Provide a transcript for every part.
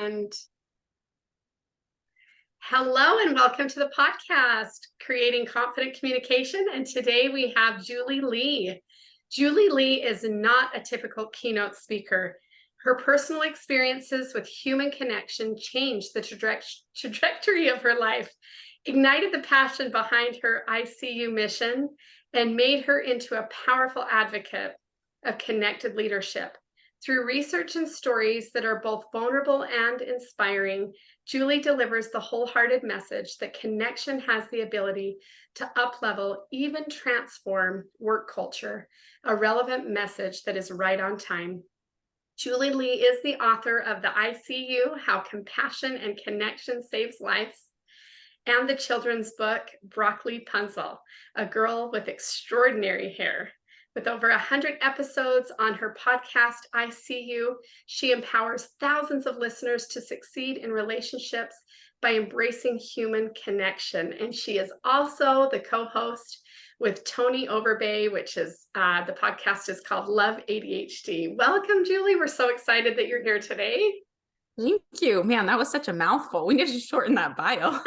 And hello and welcome to the podcast, Creating Confident Communication. And today we have Julie Lee. Julie Lee is not a typical keynote speaker. Her personal experiences with human connection changed the trajectory of her life, ignited the passion behind her ICU mission, and made her into a powerful advocate of connected leadership. Through research and stories that are both vulnerable and inspiring, Julie delivers the wholehearted message that connection has the ability to uplevel, even transform work culture, a relevant message that is right on time. Julie Lee is the author of The ICU, How Compassion and Connection Saves Lives, and the children's book, Broccolipunzle, A Girl with Extraordinary Hair. With over 100 episodes on her podcast, ICU, she empowers thousands of listeners to succeed in relationships by embracing human connection. And she is also the co-host with Tony Overbay, which is the podcast is called Love ADHD. Welcome, Julie. We're so excited that you're here today. Thank you. Man, that was such a mouthful. We need to shorten that bio.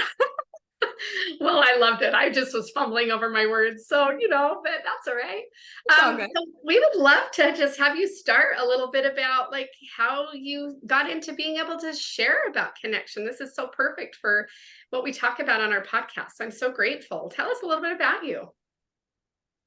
Well, I loved it. I just was fumbling over my words. So, but that's all right. So we would love to just have you start a little bit about like how you got into being able to share about connection. This is so perfect for what we talk about on our podcast. I'm so grateful. Tell us a little bit about you.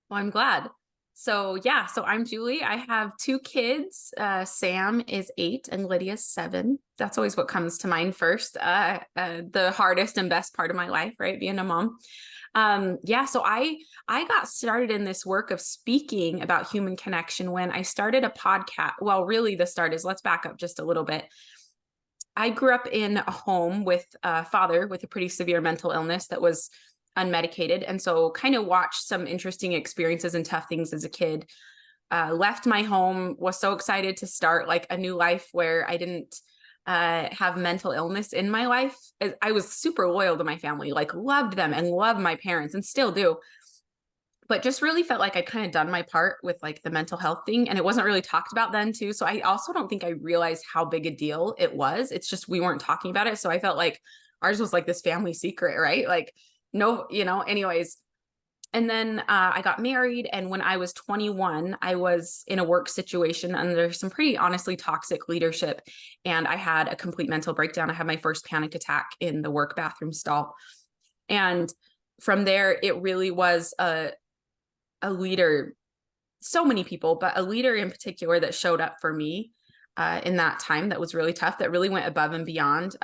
Well, I'm glad. So I'm Julie. I have two kids. Sam is 8 and Lydia is 7. That's always what comes to mind first. The hardest and best part of my life, right? Being a mom. So I got started in this work of speaking about human connection when I started a podcast. Well, really the start is, let's back up just a little bit. I grew up in a home with a father with a pretty severe mental illness that was unmedicated. And so kind of watched some interesting experiences and tough things as a kid. Left my home, was so excited to start like a new life where I didn't have mental illness in my life. I was super loyal to my family, like loved them and loved my parents and still do. But just really felt like I'd kind of done my part with like the mental health thing. And it wasn't really talked about then too. So I also don't think I realized how big a deal it was. It's just, we weren't talking about it. So I felt like ours was like this family secret, right? Like, no, anyways. And then I got married. And when I was 21, I was in a work situation under some pretty honestly toxic leadership. And I had a complete mental breakdown. I had my first panic attack in the work bathroom stall. And from there, it really was a leader, so many people, but a leader in particular that showed up for me in that time that was really tough, that really went above and beyond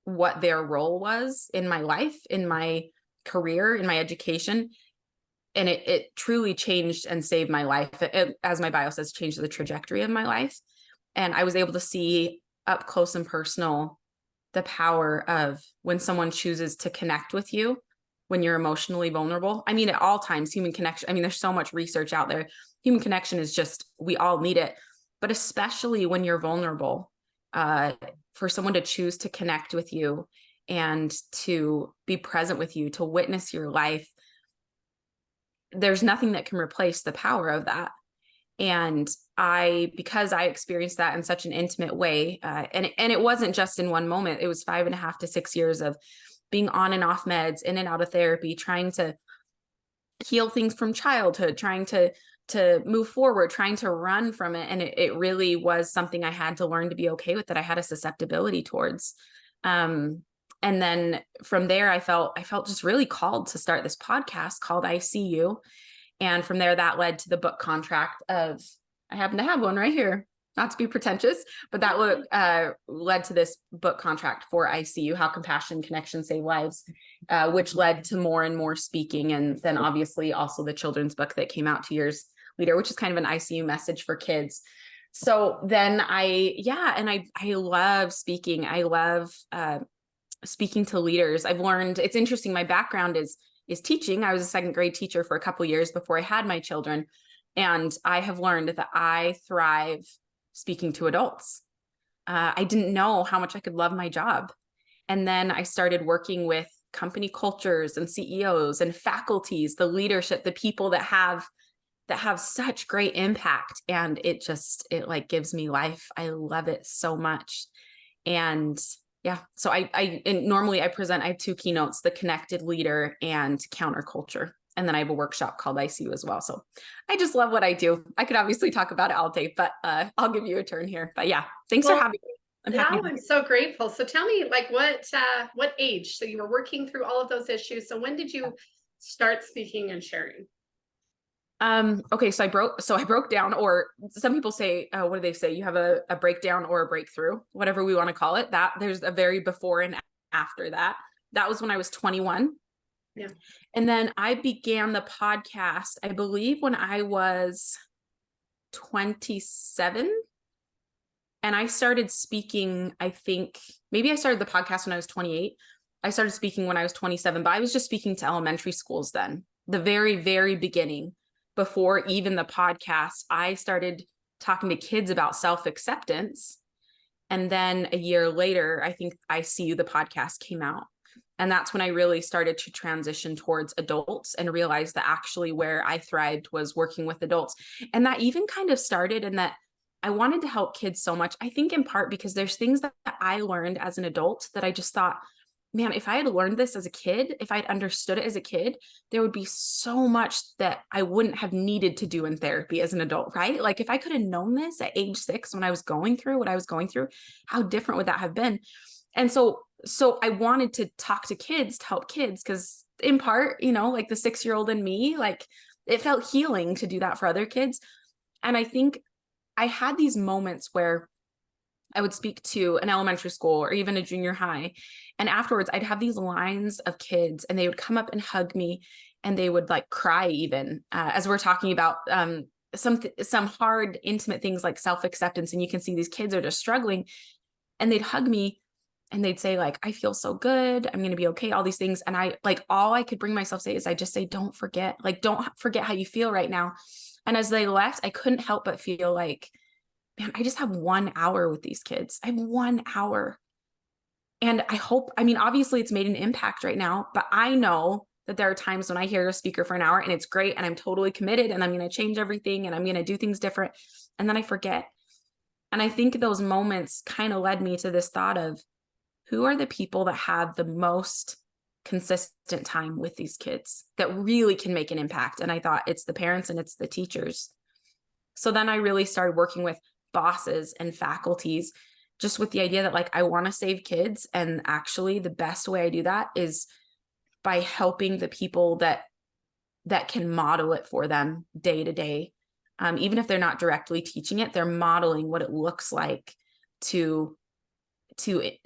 what their role was in my life, in my career, in my education. And it truly changed and saved my life. It, as my bio says, changed the trajectory of my life. And I was able to see up close and personal the power of when someone chooses to connect with you, when you're emotionally vulnerable. I mean, at all times, human connection, I mean, there's so much research out there. Human connection is just, we all need it, but especially when you're vulnerable, for someone to choose to connect with you and to be present with you, to witness your life, there's nothing that can replace the power of that. And because I experienced that in such an intimate way, and it wasn't just in one moment, it was 5.5 to 6 years of being on and off meds, in and out of therapy, trying to heal things from childhood, trying to move forward, trying to run from it. And it really was something I had to learn to be okay with, that I had a susceptibility towards. And then from there, I felt just really called to start this podcast called ICU. And from there, that led to the book contract of, I happen to have one right here, not to be pretentious, but that led to this book contract for ICU, How Compassion and Connection Save Lives, which led to more and more speaking. And then obviously also the children's book that came out 2 years later, which is kind of an ICU message for kids. So then I love speaking. I love speaking to leaders. I've learned, it's interesting, my background is teaching. I was a second grade teacher for a couple of years before I had my children. And I have learned that I thrive speaking to adults. I didn't know how much I could love my job. And then I started working with company cultures and CEOs and faculties, the leadership, the people that have such great impact. And it like gives me life. I love it so much. And yeah, so and normally I present, I have two keynotes, the connected leader and counterculture. And then I have a workshop called ICU as well. So I just love what I do. I could obviously talk about it all day, but I'll give you a turn here. But yeah, thanks for Well, having me. I'm happy. wow, I'm so grateful. So tell me, like, what age? So you were working through all of those issues. So when did you start speaking and sharing? Okay, so I broke down, or some people say, what do they say? You have a breakdown or a breakthrough, whatever we want to call it. That there's a very before and after that. That was when I was 21. Yeah. And then I began the podcast, I believe, when I was 27. And I started speaking, I think maybe I started the podcast when I was 28. I started speaking when I was 27, but I was just speaking to elementary schools then, the very, very beginning. Before even the podcast, I started talking to kids about self-acceptance. And then a year later, I think ICU, the podcast, came out. And that's when I really started to transition towards adults and realized that actually where I thrived was working with adults. And that even kind of started in that I wanted to help kids so much. I think in part because there's things that I learned as an adult that I just thought, man, if I had learned this as a kid, if I'd understood it as a kid, there would be so much that I wouldn't have needed to do in therapy as an adult, right? Like if I could have known this at age 6 when I was going through what I was going through, how different would that have been? And so I wanted to talk to kids to help kids because in part, like the 6-year-old in me, like it felt healing to do that for other kids. And I think I had these moments where I would speak to an elementary school or even a junior high. And afterwards, I'd have these lines of kids and they would come up and hug me and they would like cry even as we're talking about some hard, intimate things like self-acceptance. And you can see these kids are just struggling and they'd hug me and they'd say like, I feel so good. I'm going to be okay. All these things. And I like, all I could bring myself to say is I just say, don't forget how you feel right now. And as they left, I couldn't help but feel like, man, I just have 1 hour with these kids. I have 1 hour. And obviously it's made an impact right now, but I know that there are times when I hear a speaker for an hour and it's great and I'm totally committed and I'm going to change everything and I'm going to do things different. And then I forget. And I think those moments kind of led me to this thought of who are the people that have the most consistent time with these kids that really can make an impact. And I thought it's the parents and it's the teachers. So then I really started working with bosses and faculties just with the idea that like I want to save kids, and actually the best way I do that is by helping the people that can model it for them day to day. Even if they're not directly teaching it, they're modeling what it looks like to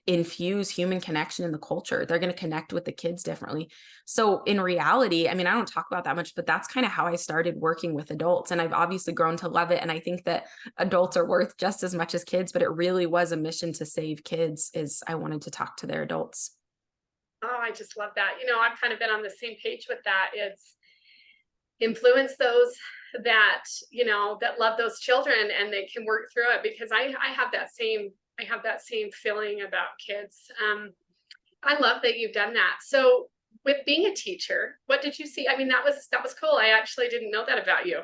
infuse human connection in the culture. They're going to connect with the kids differently. So in reality, I don't talk about that much, but that's kind of how I started working with adults. And I've obviously grown to love it. And I think that adults are worth just as much as kids, but it really was a mission to save kids. Is I wanted to talk to their adults. Oh, I just love that. I've kind of been on the same page with that. It's influence those that, that love those children and they can work through it, because I have that same feeling about kids. I love that you've done that. So with being a teacher, what did you see? That was cool. I actually didn't know that about you.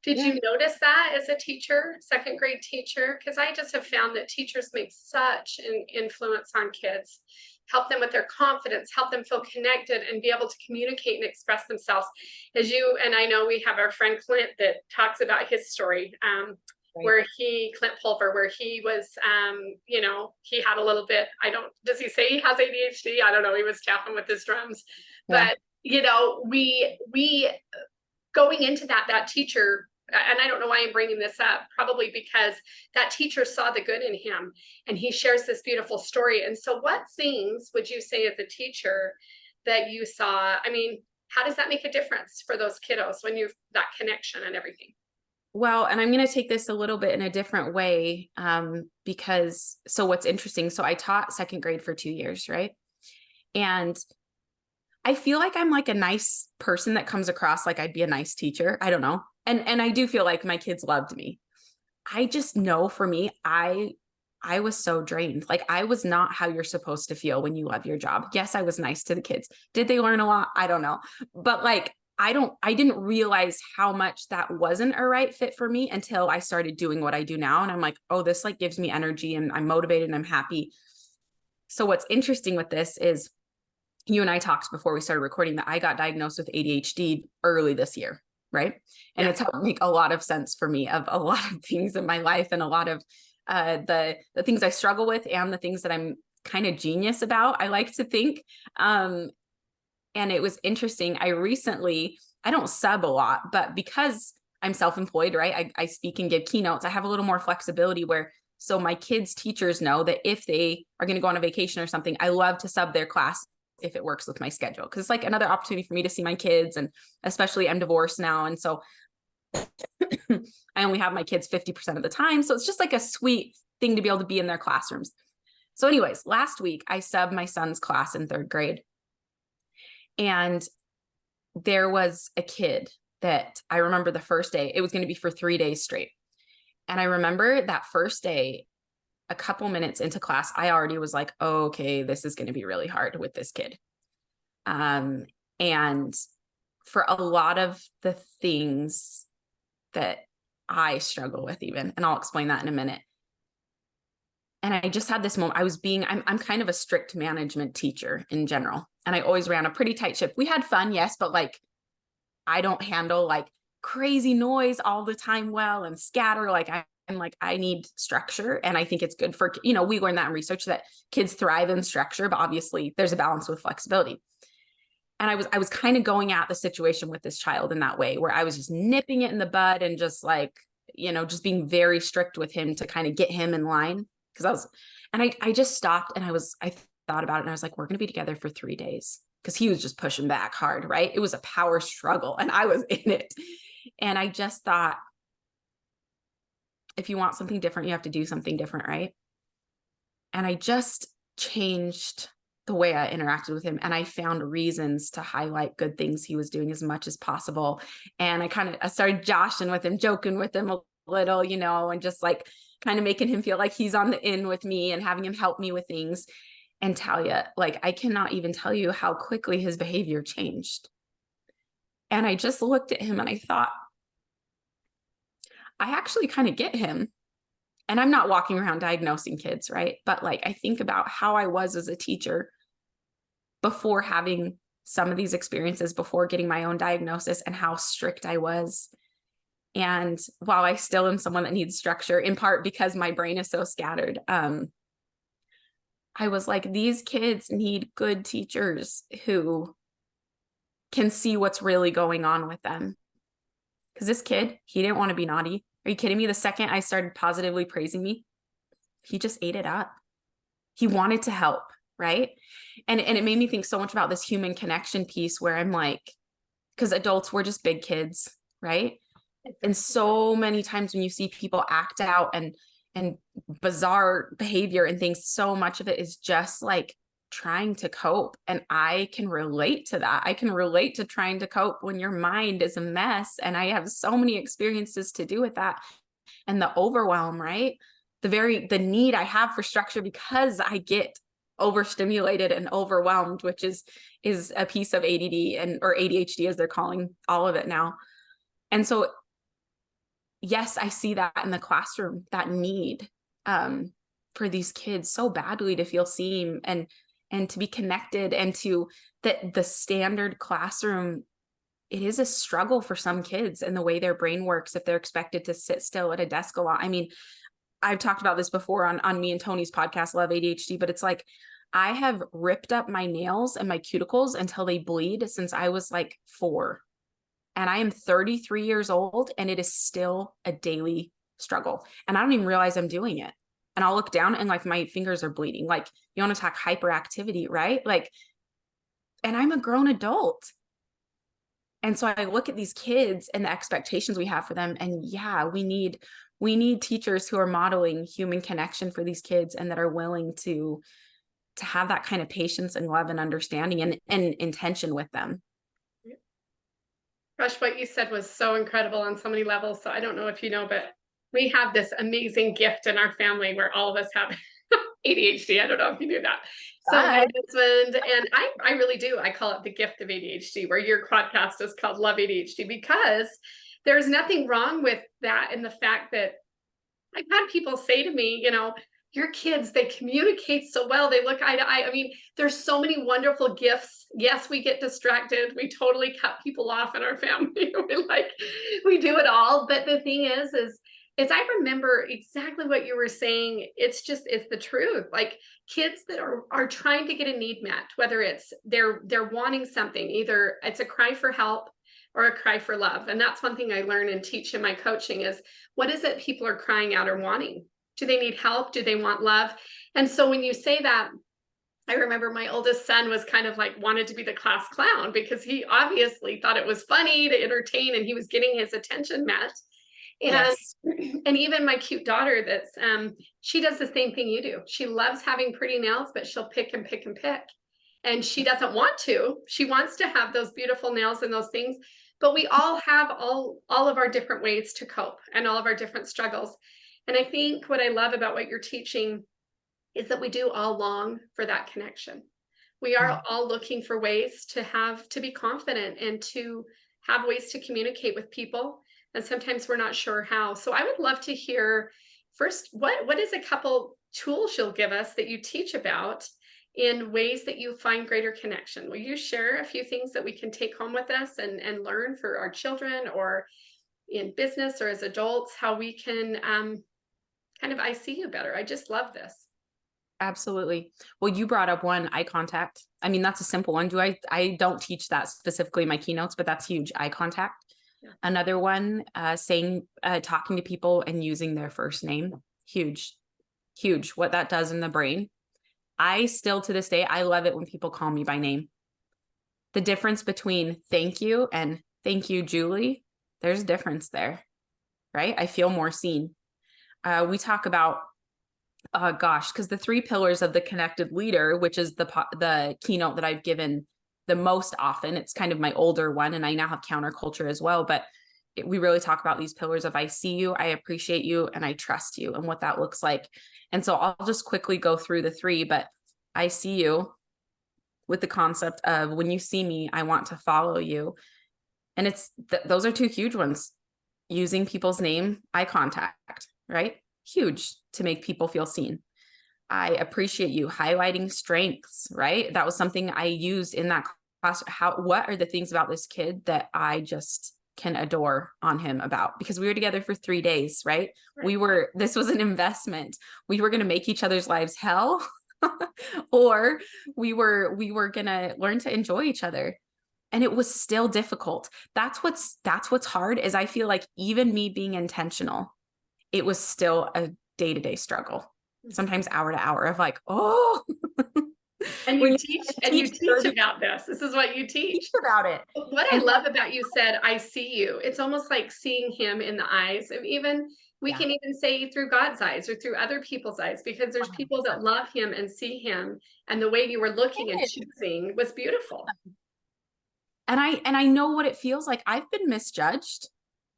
Did you notice that as a teacher, second grade teacher? Because I just have found that teachers make such an influence on kids, help them with their confidence, help them feel connected and be able to communicate and express themselves. And I know we have our friend Clint that talks about his story. Right. Clint Pulver, where he was, he had a little bit, does he say he has ADHD? I don't know. He was tapping with his drums, but we going into that teacher, and I don't know why I'm bringing this up, probably because that teacher saw the good in him and he shares this beautiful story. And so what things would you say as a teacher that you saw? How does that make a difference for those kiddos when you've that connection and everything? Well, and I'm going to take this a little bit in a different way because what's interesting, so I taught second grade for 2 years, right? And I feel like I'm like a nice person that comes across like I'd be a nice teacher. I don't know. And I do feel like my kids loved me. I just know for me, I was so drained. Like I was not how you're supposed to feel when you love your job. Yes, I was nice to the kids. Did they learn a lot? I don't know. But like I didn't realize how much that wasn't a right fit for me until I started doing what I do now. And I'm like, oh, this like gives me energy and I'm motivated and I'm happy. So what's interesting with this is you and I talked before we started recording that I got diagnosed with ADHD early this year, right? And it's helped make a lot of sense for me of a lot of things in my life and a lot of the things I struggle with and the things that I'm kind of genius about, I like to think. And it was interesting. I don't sub a lot, but because I'm self-employed, right? I speak and give keynotes. I have a little more flexibility so my kids' teachers know that if they are going to go on a vacation or something, I love to sub their class if it works with my schedule. Cause it's like another opportunity for me to see my kids. And especially I'm divorced now. And so I only have my kids 50% of the time. So it's just like a sweet thing to be able to be in their classrooms. So anyways, last week I subbed my son's class in 3rd grade. And there was a kid that I remember the first day, it was going to be for 3 days straight. And I remember that first day, a couple minutes into class, I already was like, oh, okay, this is going to be really hard with this kid. And for a lot of the things that I struggle with even, and I'll explain that in a minute. And I just had this moment, I'm kind of a strict management teacher in general. And I always ran a pretty tight ship. We had fun, yes, but like, I don't handle like crazy noise all the time well and scatter. Like I'm like, I need structure. And I think it's good for, we learned that in research that kids thrive in structure, but obviously there's a balance with flexibility. And I was kind of going at the situation with this child in that way, where I was just nipping it in the bud and just like, just being very strict with him to kind of get him in line. I just stopped and I thought about it and I was like, we're going to be together for 3 days. Cause he was just pushing back hard, right? It was a power struggle and I was in it. And I just thought, if you want something different, you have to do something different, right? And I just changed the way I interacted with him. And I found reasons to highlight good things he was doing as much as possible. And I started joshing with him, joking with him a little, and just like kind of making him feel like he's on the in with me and having him help me with things. And Talia, like, I cannot even tell you how quickly his behavior changed. And I just looked at him and I thought, I actually kind of get him. And I'm not walking around diagnosing kids, right? But like, I think about how I was as a teacher before having some of these experiences, before getting my own diagnosis, and how strict I was. And while I still am someone that needs structure, in part because my brain is so scattered, I was like, these kids need good teachers who can see what's really going on with them. Because this kid, he didn't want to be naughty. Are you kidding me? The second I started positively praising me, he just ate it up. He wanted to help, right? And it made me think so much about this human connection piece where I'm like, because adults, we're just big kids, right? And so many times when you see people act out and bizarre behavior and things, so much of it is just like trying to cope. And I can relate to that. I can relate to trying to cope when your mind is a mess. And I have so many experiences to do with that. And the overwhelm, right? The need I have for structure because I get overstimulated and overwhelmed, which is a piece of ADD or ADHD as they're calling all of it now. And so yes, I see that in the classroom, that need for these kids so badly to feel seen and to be connected, and to that the standard classroom, it is a struggle for some kids and the way their brain works if they're expected to sit still at a desk a lot. I mean, I've talked about this before on me and Tony's podcast, Love ADHD, but it's like, I have ripped up my nails and my cuticles until they bleed since I was like 4. And I am 33 years old and it is still a daily struggle. And I don't even realize I'm doing it. And I'll look down and like my fingers are bleeding. Like, you want to talk hyperactivity, right? Like, and I'm a grown adult. And so I look at these kids and the expectations we have for them. And yeah, we need teachers who are modeling human connection for these kids and that are willing to have that kind of patience and love and understanding and intention with them. Gosh, what you said was so incredible on so many levels. So I don't know if you know, but we have this amazing gift in our family where all of us have ADHD. I don't know if you knew that. So my husband and I really do. I call it the gift of ADHD, where your podcast is called Love ADHD, because there's nothing wrong with that. And the fact that I've had people say to me, your kids, they communicate so well. They look eye to eye. I mean, there's so many wonderful gifts. Yes, we get distracted. We totally cut people off in our family. We do it all. But the thing is I remember exactly what you were saying. It's the truth. Like kids that are trying to get a need met, whether it's they're wanting something, either it's a cry for help or a cry for love. And that's one thing I learn and teach in my coaching is what is it people are crying out or wanting? Do they need help? Do they want love? And so when you say that, I remember my oldest son was kind of like wanted to be the class clown because he obviously thought it was funny to entertain and he was getting his attention met. And Yes. and even my cute daughter that's she does the same thing you do. She loves having pretty nails, but she'll pick and pick and pick. And she doesn't want to. She wants to have those beautiful nails and those things. But we all have all of our different ways to cope and all of our different struggles. And I think what I love about what you're teaching is that we do all long for that connection. We are all looking for ways to be confident and to have ways to communicate with people. And sometimes we're not sure how. So I would love to hear first, what is a couple tools you'll give us that you teach about in ways that you find greater connection? Will you share a few things that we can take home with us and learn for our children or in business or as adults, how we can kind of I see you better? I just love this. Absolutely. Well, you brought up one, eye contact. I mean, that's a simple one. I don't teach that specifically in my keynotes, but that's huge. Eye contact. Yeah. Another one, talking to people and using their first name. Huge, huge. What that does in the brain. I still to this day, I love it when people call me by name. The difference between thank you and thank you, Julie, there's a difference there, right? I feel more seen. We talk about, because the 3 pillars of the connected leader, which is the keynote that I've given the most often, it's kind of my older one, and I now have counterculture as well, but we really talk about these pillars of I see you, I appreciate you, and I trust you, and what that looks like. And so I'll just quickly go through the 3, but I see you with the concept of when you see me, I want to follow you. And it's those are 2 huge ones. Using people's name, eye contact, right? Huge to make people feel seen. I appreciate you, highlighting strengths, right? That was something I used in that class. What are the things about this kid that I just can adore on him about? Because we were together for 3 days, right? This was an investment. We were going to make each other's lives hell or we were going to learn to enjoy each other. And it was still difficult. That's what's hard is I feel like even me being intentional, it was still a day-to-day struggle. Sometimes hour to hour of like, oh. And you teach about this. This is what you teach about it. What I love about you said, I see you. It's almost like seeing him in the eyes of we can even say through God's eyes or through other people's eyes, because there's people that love him and see him. And the way you were looking and choosing was beautiful. And I know what it feels like. I've been misjudged,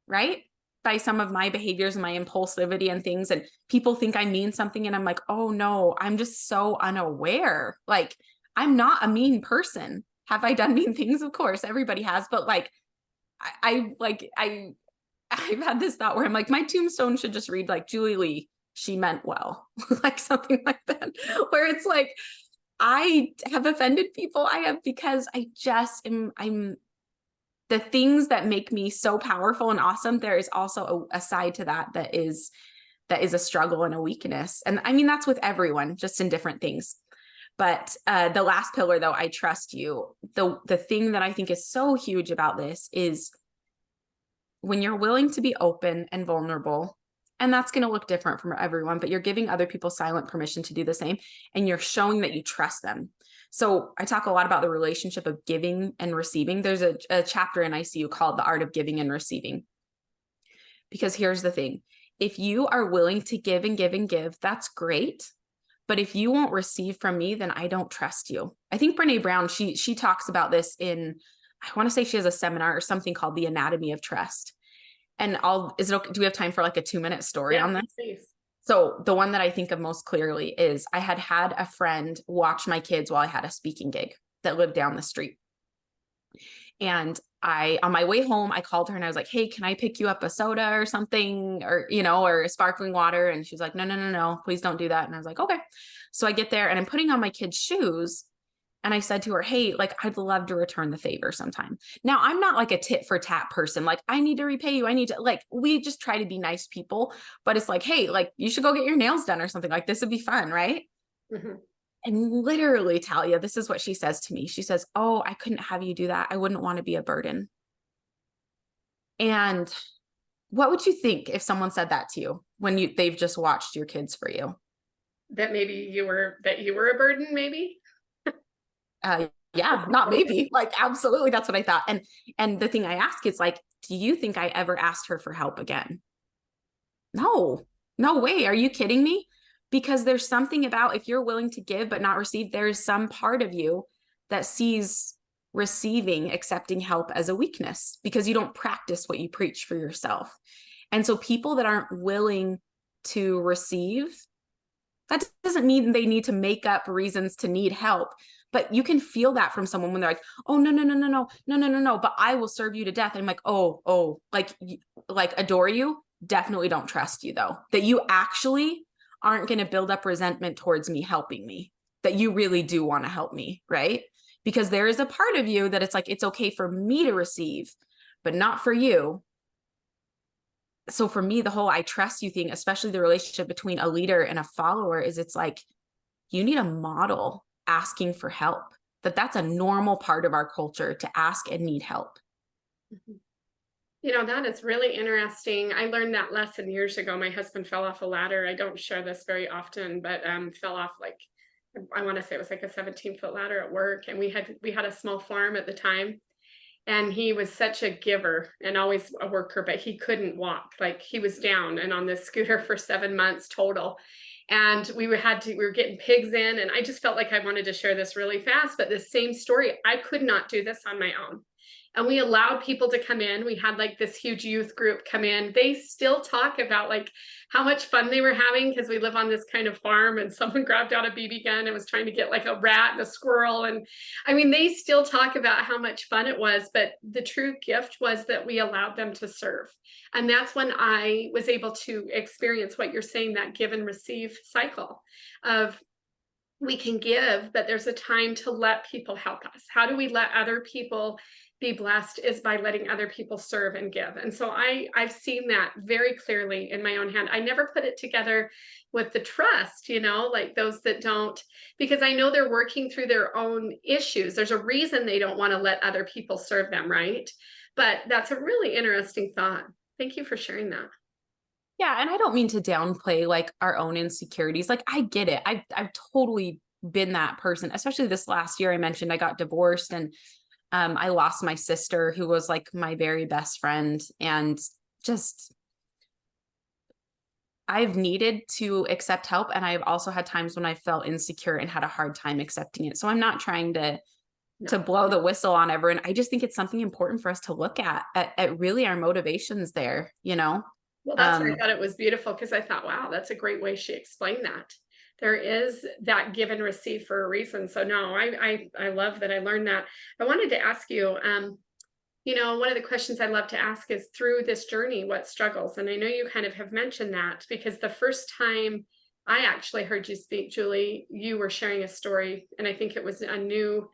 right? By some of my behaviors and my impulsivity and things. And people think I mean something. And I'm like, oh no, I'm just so unaware. Like, I'm not a mean person. Have I done mean things? Of course, everybody has. But like, I've had this thought where I'm like, my tombstone should just read like Julie Lee, she meant well, like something like that, where it's like, I have offended people. I have, because I'm the things that make me so powerful and awesome. There is also a side to that is a struggle and a weakness. And I mean, that's with everyone, just in different things. But the last pillar, though, I trust you. The thing that I think is so huge about this is when you're willing to be open and vulnerable, and that's going to look different from everyone, but you're giving other people silent permission to do the same, and you're showing that you trust them. So I talk a lot about the relationship of giving and receiving. There's a chapter in ICU called The Art of Giving and Receiving. Because here's the thing. If you are willing to give and give and give, that's great. But if you won't receive from me, then I don't trust you. I think Brene Brown, she talks about this in, I want to say she has a seminar or something called The Anatomy of Trust. And do we have time for like a 2-minute story on this? Please. So the one that I think of most clearly is I had a friend watch my kids while I had a speaking gig that lived down the street. And on my way home, I called her and I was like, hey, can I pick you up a soda or something, or, or a sparkling water? And she's like, no, please don't do that. And I was like, okay. So I get there and I'm putting on my kid's shoes. And I said to her, hey, like, I'd love to return the favor sometime. Now, I'm not like a tit for tat person. Like, I need to repay you. I need to, like, we just try to be nice people, but it's like, hey, like, you should go get your nails done or something. Like, this would be fun, right? Mm-hmm. And literally, Talia, this is what she says to me. She says, oh, I couldn't have you do that. I wouldn't want to be a burden. And what would you think if someone said that to you when they've just watched your kids for you? That maybe you were a burden, maybe? Yeah, not maybe, like, absolutely. That's what I thought. And the thing I ask is like, do you think I ever asked her for help again? No way. Are you kidding me? Because there's something about, if you're willing to give but not receive, there's some part of you that sees receiving, accepting help as a weakness because you don't practice what you preach for yourself. And so people that aren't willing to receive, that doesn't mean they need to make up reasons to need help. But you can feel that from someone when they're like, oh, no, but I will serve you to death. And I'm like, oh, like adore you. Definitely don't trust you though, that you actually aren't going to build up resentment towards me helping me, that you really do want to help me, right? Because there is a part of you that it's like, it's okay for me to receive, but not for you. So for me, the whole I trust you thing, especially the relationship between a leader and a follower, is it's like, you need a model asking for help, that's a normal part of our culture to ask and need help. That is really interesting. I learned that lesson years ago. My husband fell off a ladder. I don't share this very often, but fell off, like, I want to say it was like a 17-foot ladder at work. And we had a small farm at the time. And he was such a giver and always a worker, but he couldn't walk. Like, he was down and on this scooter for 7 months total. And we were getting pigs in, and I just felt like I wanted to share this really fast, but the same story, I could not do this on my own. And we allowed people to come in. We had like this huge youth group come in. They still talk about like how much fun they were having because we live on this kind of farm, and someone grabbed out a BB gun and was trying to get like a rat and a squirrel. And I mean, they still talk about how much fun it was, but the true gift was that we allowed them to serve. And that's when I was able to experience what you're saying, that give and receive cycle of, we can give, but there's a time to let people help us. How do we let other people be blessed? Is by letting other people serve and give. And so I've seen that very clearly in my own hand. I never put it together with the trust, like those that don't, because I know they're working through their own issues. There's a reason they don't want to let other people serve them, right? But that's a really interesting thought. Thank you for sharing that. Yeah. And I don't mean to downplay like our own insecurities. Like, I get it. I've totally been that person, especially this last year. I mentioned I got divorced, and I lost my sister, who was like my very best friend. And just, I've needed to accept help. And I've also had times when I felt insecure and had a hard time accepting it. So I'm not trying to blow the whistle on everyone. I just think it's something important for us to look at really our motivations there, Well, that's why I thought it was beautiful, because I thought, wow, that's a great way she explained that. There is that give and receive for a reason. So no, I love that I learned that. I wanted to ask you, one of the questions I love to ask is, through this journey, what struggles? And I know you kind of have mentioned that, because the first time I actually heard you speak, Julie, you were sharing a story, and I think it was a new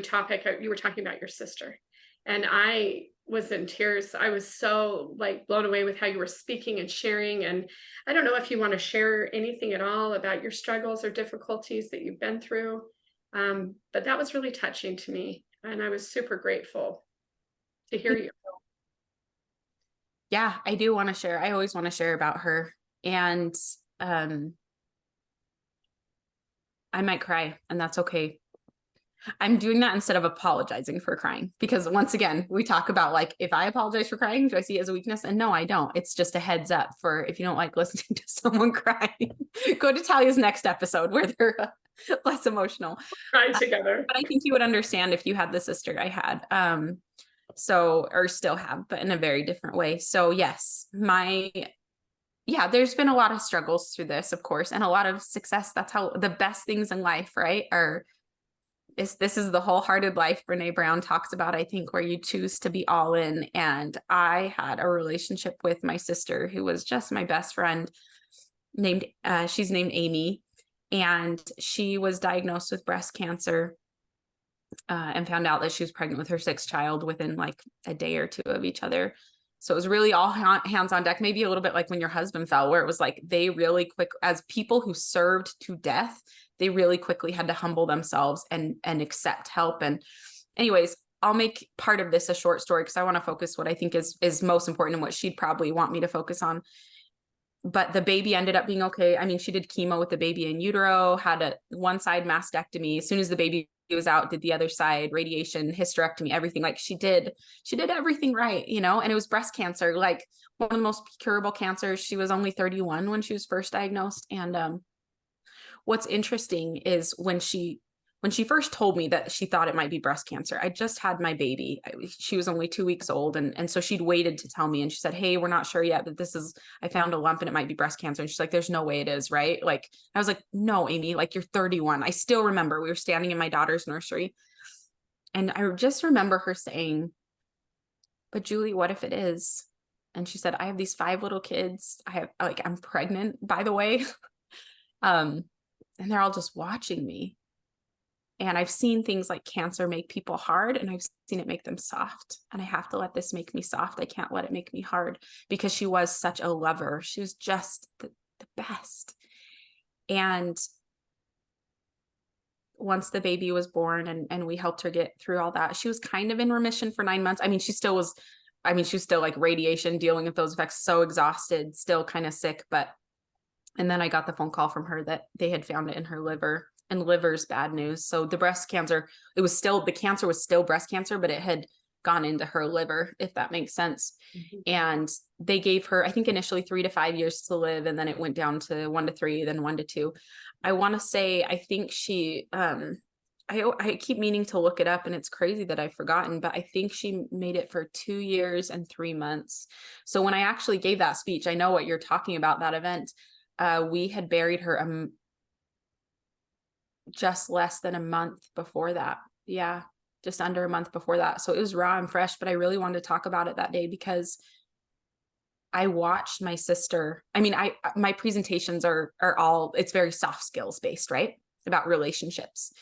topic. You were talking about your sister, and I was in tears. I was so like blown away with how you were speaking and sharing. And I don't know if you want to share anything at all about your struggles or difficulties that you've been through. But that was really touching to me, and I was super grateful to hear you. Yeah, I do want to share. I always want to share about her. And I might cry, and that's okay. I'm doing that instead of apologizing for crying, because once again, we talk about like, if I apologize for crying, do I see it as a weakness? And no, I don't. It's just a heads up for, if you don't like listening to someone cry, go to Talia's next episode where they're less emotional. Cry together. But I think you would understand if you had the sister I had. Or still have, but in a very different way. So yes, there's been a lot of struggles through this, of course, and a lot of success. That's how the best things in life, right, are this is the wholehearted life Brene Brown talks about, I think, where you choose to be all in. And I had a relationship with my sister who was just my best friend, she's named Amy, and she was diagnosed with breast cancer and found out that she was pregnant with her sixth child within like a day or two of each other. So it was really all hands on deck, maybe a little bit like when your husband fell, where it was like they really quick, as people who served to death, they really quickly had to humble themselves and accept help. And anyways, I'll make part of this a short story because I want to focus what I think is most important and what she'd probably want me to focus on. But the baby ended up being okay. I mean, she did chemo with the baby in utero, had a one side mastectomy. As soon as the baby was out, did the other side, radiation, hysterectomy, everything. Like she did everything right, you know, and it was breast cancer, like one of the most curable cancers. She was only 31 when she was first diagnosed. And what's interesting is when she first told me that she thought it might be breast cancer, I just had my baby. She was only 2 weeks old. And so she'd waited to tell me, and she said, hey, we're not sure yet, but I found a lump and it might be breast cancer. And she's like, there's no way it is, right? Like, I was like, no, Amy, like you're 31. I still remember we were standing in my daughter's nursery. And I just remember her saying, but Julie, what if it is? And she said, I have these 5 little kids. I'm pregnant, by the way. And they're all just watching me. And I've seen things like cancer make people hard, and I've seen it make them soft. And I have to let this make me soft. I can't let it make me hard, because she was such a lover. She was just the best. And once the baby was born and we helped her get through all that, she was kind of in remission for 9 months. I mean, she was still like radiation, dealing with those effects, so exhausted, still kind of sick. And then I got the phone call from her that they had found it in her liver. And liver's bad news. So the breast cancer, the cancer was still breast cancer, but it had gone into her liver, if that makes sense. Mm-hmm. And they gave her, I think initially 3 to 5 years to live. And then it went down to 1 to 3, then 1 to 2. I want to say, I think she, I keep meaning to look it up, and it's crazy that I've forgotten, but I think she made it for 2 years and 3 months. So when I actually gave that speech, I know what you're talking about, that event. We had buried her just less than a month before that. Yeah, just under a month before that. So it was raw and fresh, but I really wanted to talk about it that day because I watched my sister. I mean, my presentations are all, it's very soft skills based, right? About relationships.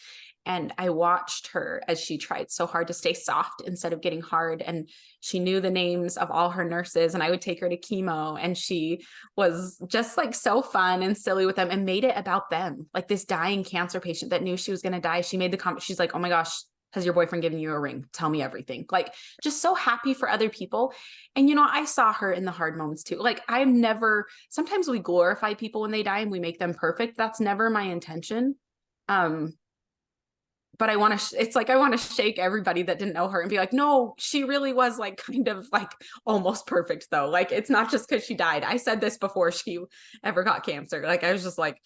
And I watched her as she tried so hard to stay soft instead of getting hard. And she knew the names of all her nurses, and I would take her to chemo, and she was just like so fun and silly with them and made it about them. Like this dying cancer patient that knew she was going to die. She made the comment. She's like, oh my gosh, has your boyfriend given you a ring? Tell me everything. Like just so happy for other people. And, you know, I saw her in the hard moments too. Like sometimes we glorify people when they die and we make them perfect. That's never my intention. But I want to shake everybody that didn't know her and be like, no, she really was like kind of like almost perfect though. Like, it's not just because she died. I said this before she ever got cancer. Like, I was just like,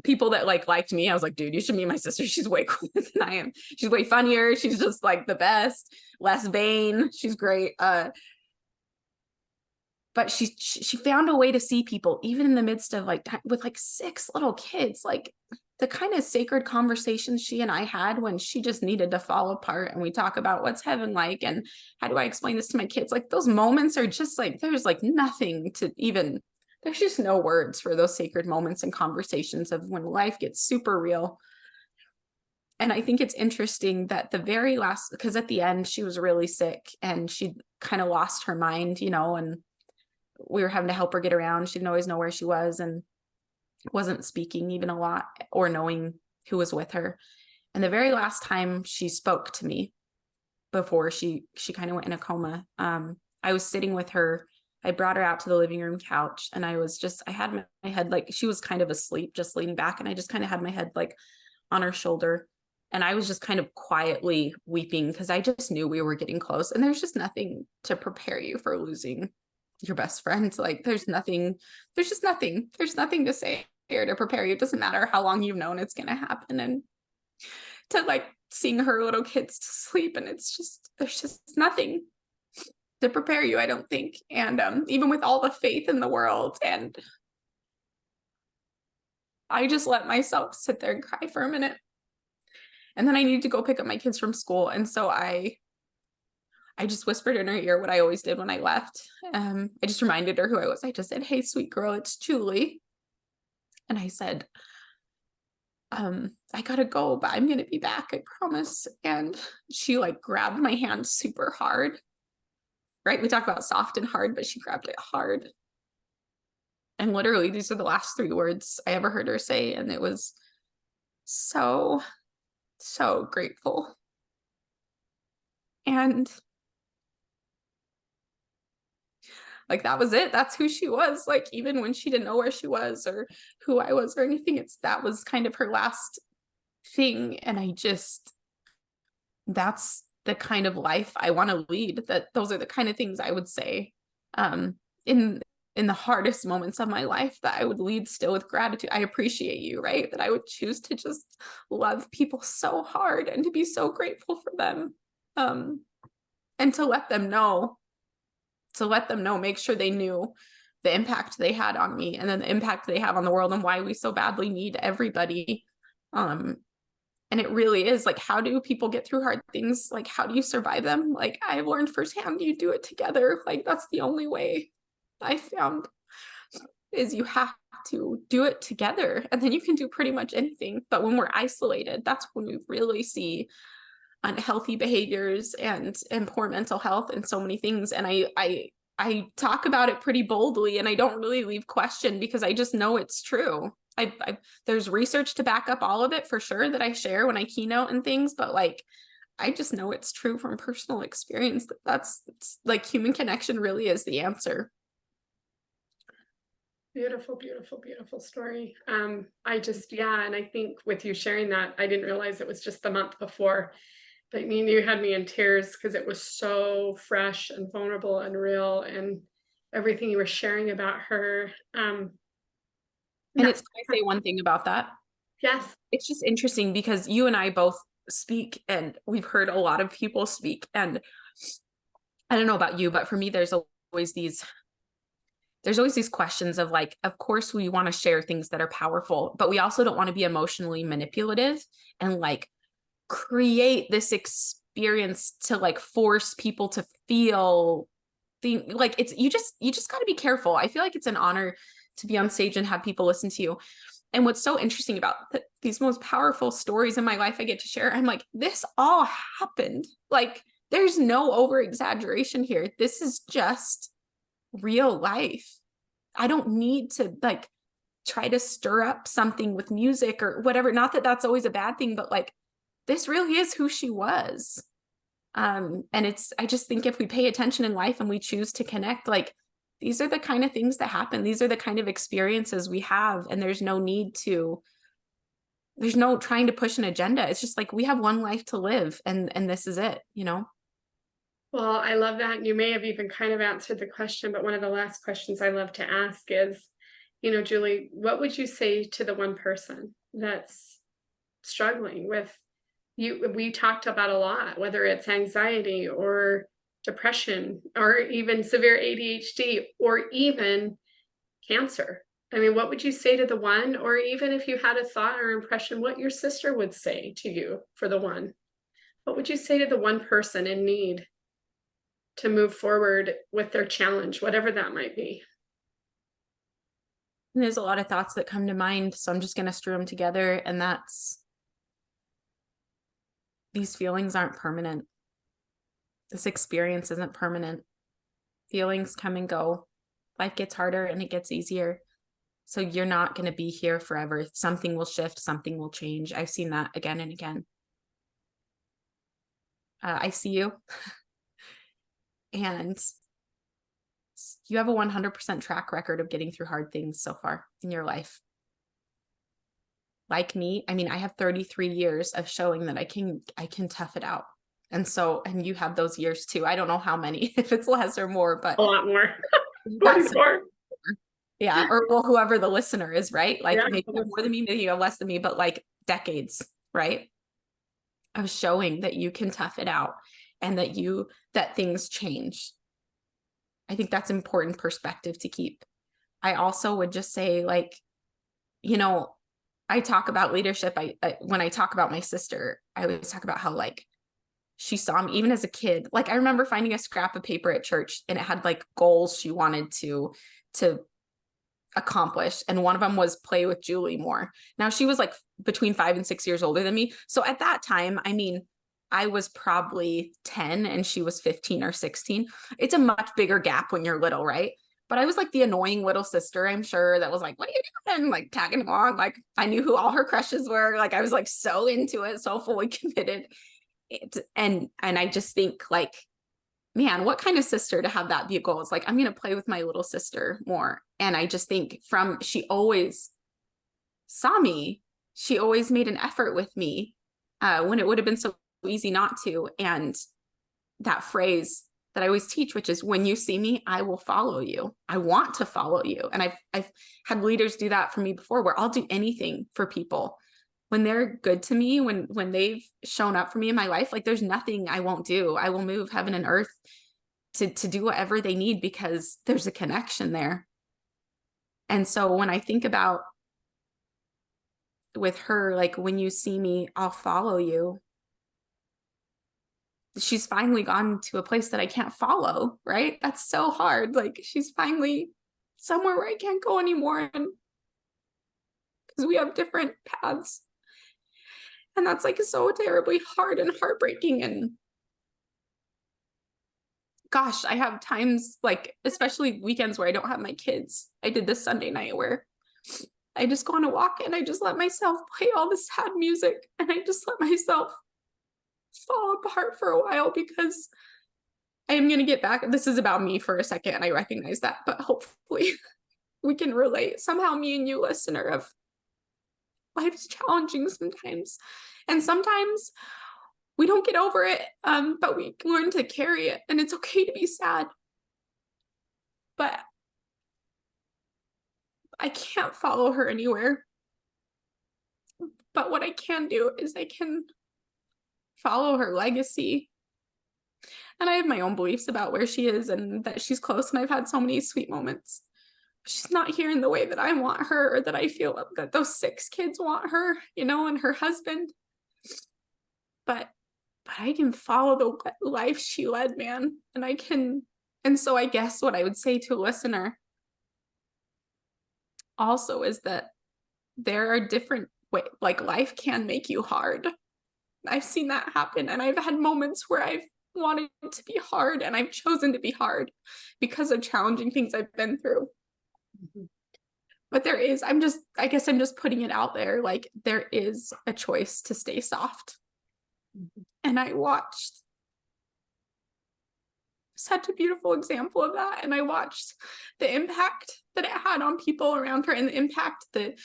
people that liked me, I was like, dude, you should meet my sister. She's way cooler than I am. She's way funnier. She's just like the best, less vain. She's great. But she found a way to see people, even in the midst of with 6 little kids, like the kind of sacred conversations she and I had when she just needed to fall apart. And we talk about what's heaven like, and how do I explain this to my kids? Like those moments are just like, there's nothing to even, there's just no words for those sacred moments and conversations of when life gets super real. And I think it's interesting that the very last, because at the end she was really sick and she kind of lost her mind, you know, and we were having to help her get around. She didn't always know where she was and wasn't speaking even a lot or knowing who was with her. And the very last time she spoke to me before she kind of went in a coma, I was sitting with her. I brought her out to the living room couch, and I had my head, like she was kind of asleep, just leaning back. And I just kind of had my head like on her shoulder. And I was just kind of quietly weeping because I just knew we were getting close. And there's just nothing to prepare you for losing your best friend. Like there's nothing to say or to prepare you. It doesn't matter how long you've known it's going to happen. And to seeing her little kids to sleep, and there's just nothing to prepare you, I don't think. And even with all the faith in the world, and I just let myself sit there and cry for a minute. And then I needed to go pick up my kids from school. And so I just whispered in her ear what I always did when I left. I just reminded her who I was. I just said, "Hey, sweet girl, it's Julie." And I said, I gotta go, but I'm gonna be back, I promise. And she like grabbed my hand super hard. Right? We talk about soft and hard, but she grabbed it hard. And literally, these are the last 3 words I ever heard her say. And it was so, so grateful. And like, that was it. That's who she was. Like, even when she didn't know where she was or who I was or anything, that was kind of her last thing. And that's the kind of life I want to lead. Those are the kind of things I would say, um, in the hardest moments of my life, that I would lead still with gratitude. I appreciate you, right? That I would choose to just love people so hard and to be so grateful for them. And to let them know, make sure they knew the impact they had on me, and then the impact they have on the world, and why we so badly need everybody. And it really is like, how do people get through hard things? Like, how do you survive them? Like, I've learned firsthand, you do it together. Like, that's the only way I found, is you have to do it together, and then you can do pretty much anything. But when we're isolated, that's when we really see unhealthy behaviors and poor mental health and so many things. And I talk about it pretty boldly, and I don't really leave question, because I just know it's true. There's research to back up all of it for sure, that I share when I keynote and things, but like, I just know it's true from personal experience, that's like, human connection really is the answer. Beautiful, beautiful, beautiful story. I just, yeah, and I think with you sharing that, I didn't realize it was just the month before, but I mean, you had me in tears because it was so fresh and vulnerable and real, and everything you were sharing about her. And Yeah. it's, can I say one thing about that? Yes. It's just interesting because you and I both speak, and we've heard a lot of people speak. And I don't know about you, but for me, always these questions of like, of course we want to share things that are powerful, but we also don't want to be emotionally manipulative and like create this experience to like force people to feel like it's, you just got to be careful. I feel like it's an honor to be on stage and have people listen to you. And what's so interesting about these most powerful stories in my life I get to share, I'm like, this all happened. Like, there's no over exaggeration here. This is just real life. I don't need to like try to stir up something with music or whatever. Not that that's always a bad thing, but like, this really is who she was. And I just think if we pay attention in life and we choose to connect, like, these are the kind of things that happen. These are the kind of experiences we have. And there's no trying to push an agenda. It's just like, we have one life to live, and this is it, you know? Well, I love that. And you may have even kind of answered the question, but one of the last questions I love to ask is, Julie, what would you say to the one person that's struggling with we talked about a lot, whether it's anxiety or depression or even severe ADHD or even cancer? I mean, what would you say to the one, or even if you had a thought or impression, what your sister would say to you for the one? What would you say to the one person in need to move forward with their challenge, whatever that might be? And there's a lot of thoughts that come to mind, so I'm just going to strew them together. And that's, these feelings aren't permanent. This experience isn't permanent. Feelings come and go. Life gets harder and it gets easier. So you're not going to be here forever. Something will shift, something will change. I've seen that again and again. I see you. And you have a 100% track record of getting through hard things so far in your life. Like me, I mean, I have 33 years of showing that I can tough it out. And you have those years too. I don't know how many, if it's less or more, but A lot more. that's 44. yeah. Or well, whoever the listener is, right? Like, Yeah, maybe you have more than me, maybe you have less than me, but like decades, right? Of showing that you can tough it out, and that things change. I think that's important perspective to keep. I also would just say, like, I talk about leadership. When I talk about my sister, I always talk about how like she saw me even as a kid. Like I remember finding a scrap of paper at church and it had like goals she wanted to accomplish. And one of them was play with Julie more. Now she was like between 5 and 6 years older than me. So at that time, I mean, I was probably 10 and she was 15 or 16. It's a much bigger gap when you're little, right? But I was like the annoying little sister, I'm sure, that was like, what are you doing? Like tagging along. Like I knew who all her crushes were. Like I was like so into it, so fully committed. And I just think like, man, what kind of sister to have that be a goal? It's like, I'm going to play with my little sister more. And I just think she always saw me. She always made an effort with me when it would have been so easy not to. And that phrase that I always teach, which is when you see me, I will follow you. I want to follow you. And I've had leaders do that for me before, where I'll do anything for people when they're good to me, when they've shown up for me in my life. Like there's nothing I won't do. I will move heaven and earth to do whatever they need, because there's a connection there. And so when I think about with her, like when you see me, I'll follow you. She's finally gone to a place that I can't follow, right? That's so hard. Like she's finally somewhere where I can't go anymore, and because we have different paths. And that's like so terribly hard and heartbreaking. And gosh, I have times like, especially weekends where I don't have my kids. I did this Sunday night where I just go on a walk and I just let myself play all the sad music, and I just let myself fall apart for a while, because I am going to get back. This is about me for a second, and I recognize that, but hopefully we can relate somehow, me and you, listener, of life is challenging sometimes. And sometimes we don't get over it, but we learn to carry it, and it's okay to be sad. But I can't follow her anywhere. But what I can do is I can follow her legacy. And I have my own beliefs about where she is and that she's close, and I've had so many sweet moments. She's not here in the way that I want her, or that I feel that those 6 kids want her, you know, and her husband. But I can follow the life she led, man. And I can, and so I guess what I would say to a listener also is that there are different ways, like life can make you hard. I've seen that happen, and I've had moments where I've wanted to be hard, and I've chosen to be hard because of challenging things I've been through. Mm-hmm. But I guess I'm just putting it out there. Like there is a choice to stay soft. Mm-hmm. And I watched such a beautiful example of that. And I watched the impact that it had on people around her, and the impact, the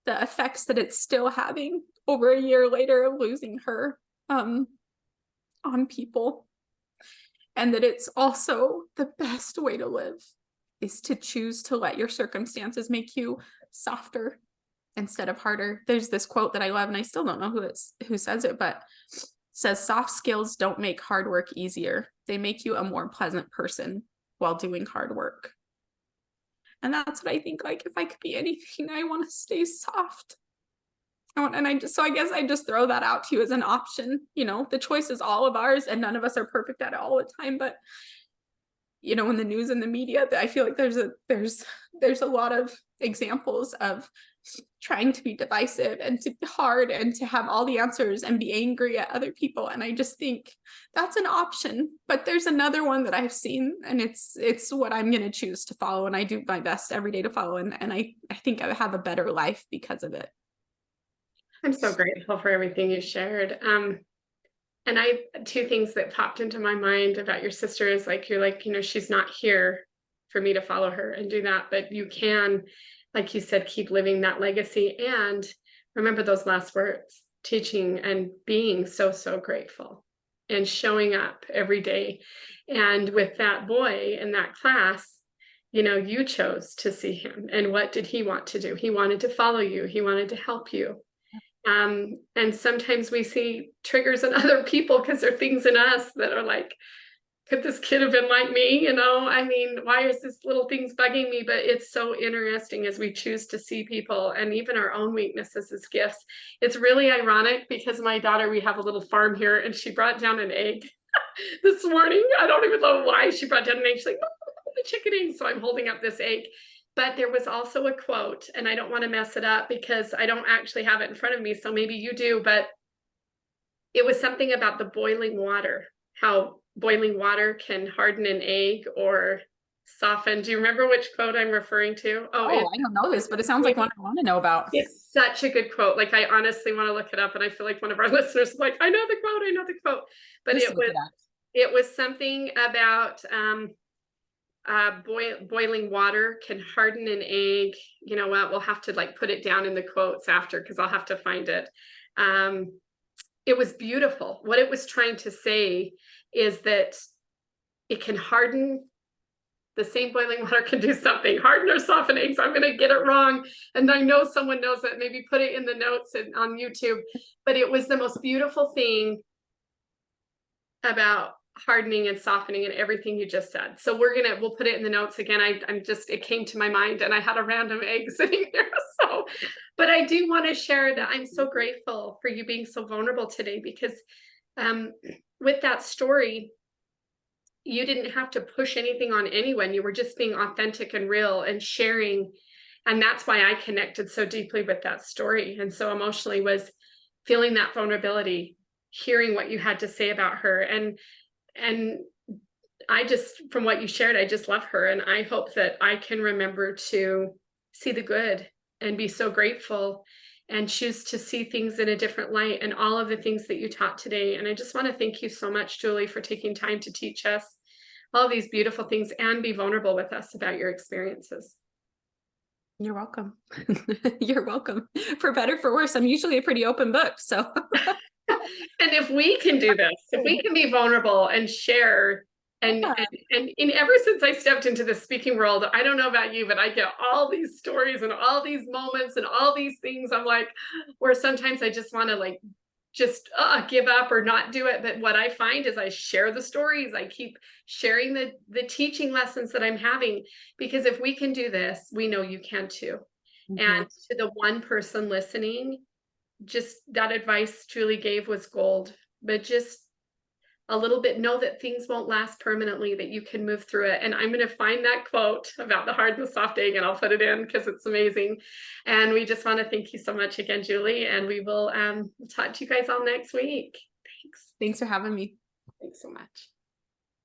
effects that it's still having over a year later of losing her on people. And that it's also the best way to live is to choose to let your circumstances make you softer instead of harder. There's this quote that I love, and I still don't know who says it, but it says, soft skills don't make hard work easier. They make you a more pleasant person while doing hard work. And that's what I think, like, if I could be anything, I want to stay soft. So I guess I just throw that out to you as an option. You know, the choice is all of ours, and none of us are perfect at it all the time. But, you know, in the news and the media, I feel like there's a lot of examples of trying to be divisive and to be hard and to have all the answers and be angry at other people. And I just think that's an option. But there's another one that I've seen, and it's what I'm going to choose to follow. And I do my best every day to follow. And I think I have a better life because of it. I'm so grateful for everything you shared. And two things that popped into my mind about your sister is like, you're like, you know, she's not here for me to follow her and do that, but you can, like you said, keep living that legacy. And remember those last words, teaching and being so, so grateful and showing up every day. And with that boy in that class, you know, you chose to see him. And what did he want to do? He wanted to follow you. He wanted to help you. And sometimes we see triggers in other people because there are things in us that are like, could this kid have been like me? You know, I mean, why is this little thing's bugging me? But it's so interesting as we choose to see people and even our own weaknesses as gifts. It's really ironic because my daughter, we have a little farm here, and she brought down an egg this morning. I don't even know why she brought down an egg. She's like, "Oh, the chickening." So I'm holding up this egg. But there was also a quote, and I don't want to mess it up because I don't actually have it in front of me. So maybe you do, but it was something about the boiling water, how boiling water can harden an egg or soften. Do you remember which quote I'm referring to? Oh, I don't know this, but it sounds like one I want to know about. It's such a good quote. Like, I honestly want to look it up, and I feel like one of our listeners is like, I know the quote, I know the quote. But it was something about boiling water can harden an egg. You know what? We'll have to like put it down in the quotes after, because I'll have to find it. It was beautiful. What it was trying to say is that it can harden. The same boiling water can do something, harden or soften eggs. I'm going to get it wrong. And I know someone knows it. Maybe put it in the notes and on YouTube. But it was the most beautiful thing about hardening and softening and everything you just said. So we'll put it in the notes again. It came to my mind, and I had a random egg sitting there. So, but I do want to share that I'm so grateful for you being so vulnerable today, because with that story, you didn't have to push anything on anyone. You were just being authentic and real and sharing. And that's why I connected so deeply with that story. And so emotionally was feeling that vulnerability, hearing what you had to say about her. And I just, from what you shared, I just love her. And I hope that I can remember to see the good and be so grateful and choose to see things in a different light, and all of the things that you taught today. And I just want to thank you so much, Julie, for taking time to teach us all of these beautiful things and be vulnerable with us about your experiences. You're welcome. You're welcome. For better, for worse. I'm usually a pretty open book. So and if we can do this, if we can be vulnerable and share, and ever since I stepped into the speaking world, I don't know about you, but I get all these stories and all these moments and all these things. I'm like, where sometimes I just want to like just give up or not do it. But what I find is I share the stories. I keep sharing the teaching lessons that I'm having, because if we can do this, we know you can too. And to the one person listening, just that advice Julie gave was gold. But just a little bit, know that things won't last permanently, that you can move through it. And I'm going to find that quote about the hard and the soft egg, and I'll put it in because it's amazing. And we just want to thank you so much again, Julie. And we will talk to you guys all next week. Thanks. Thanks for having me. Thanks so much.